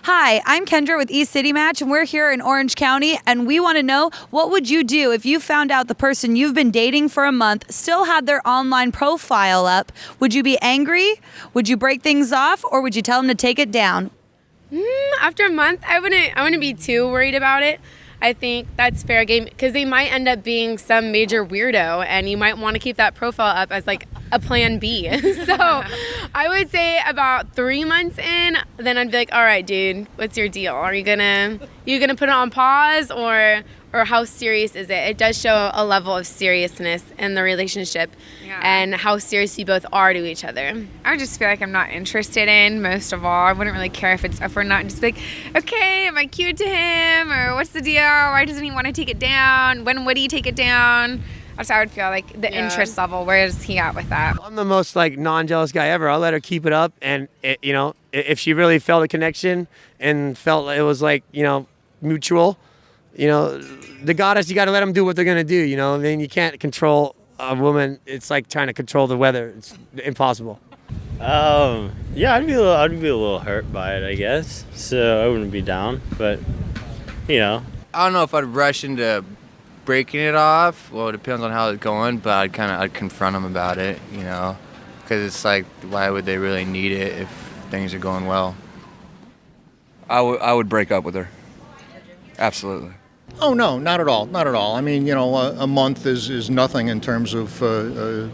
Hi, I'm Kendra with East City Match, and we're here in Orange County, and we want to know, what would you do if you found out the person you've been dating for a month still had their online profile up? Would you be angry? Would you break things off, or would you tell them to take it down? After a month, I wouldn't be too worried about it. I think that's fair game because they might end up being some major weirdo, and you might want to keep that profile up as like a plan B. So I would say about 3 months in, then I'd be like, all right, dude, what's your deal? Are you gonna put it on pause, or how serious is it? It does show a level of seriousness in the relationship and how serious you both are to each other. I would just feel like I'm not interested in, most of all. I wouldn't really care if we're not. Just be like, okay, am I cute to him? Or what's the deal? Why doesn't he want to take it down? When would he take it down? That's how I would feel, like the interest level. Where is he at with that? I'm the most non-jealous guy ever. I'll let her keep it up, and if she really felt a connection and felt it was mutual, the goddess, you got to let them do what they're gonna do. I mean, you can't control a woman. It's like trying to control the weather. It's impossible. Yeah, I'd be a little hurt by it, I guess. So I wouldn't be down, but I don't know if I'd rush into breaking it off. Well, it depends on how it's going, but I'd confront them about it, because it's like, why would they really need it if things are going well? I would break up with her. Absolutely. Oh, no, not at all. Not at all. I mean, a month is nothing in terms of the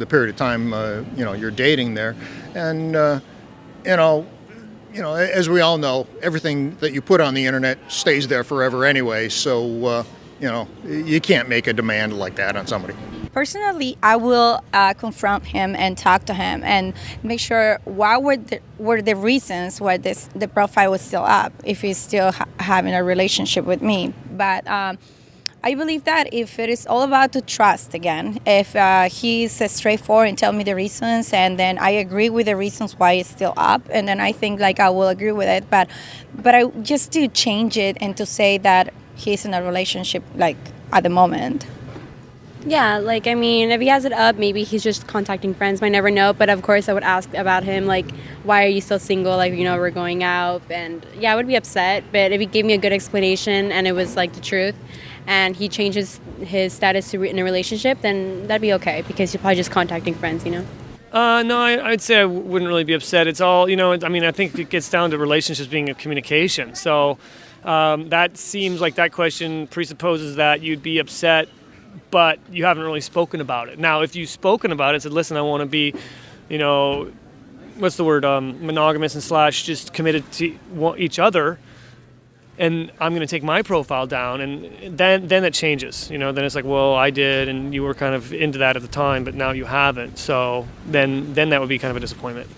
period of time, you're dating there. And, as we all know, everything that you put on the internet stays there forever anyway. So, you can't make a demand like that on somebody. Personally, I will confront him and talk to him and make sure what were the reasons why the profile was still up if he's still having a relationship with me. But I believe that if it is all about the trust again, if he's straightforward and tell me the reasons, and then I agree with the reasons why it's still up, and then I think I will agree with it. But I just to change it and to say that he's in a relationship at the moment. Yeah, if he has it up, maybe he's just contacting friends, might never know. But of course, I would ask about him, why are you still single? We're going out. And yeah, I would be upset. But if he gave me a good explanation and it was the truth, and he changes his status in a relationship, then that'd be okay, because he's probably just contacting friends, No, I'd say I wouldn't really be upset. It's all, I think it gets down to relationships being a communication. So that seems like that question presupposes that you'd be upset, but you haven't really spoken about it. Now, if you've spoken about it, said, listen, I want to be, what's the word, monogamous and / just committed to each other, and I'm going to take my profile down, and then it changes. Then it's like, well, I did, and you were kind of into that at the time, but now you haven't. So then that would be kind of a disappointment.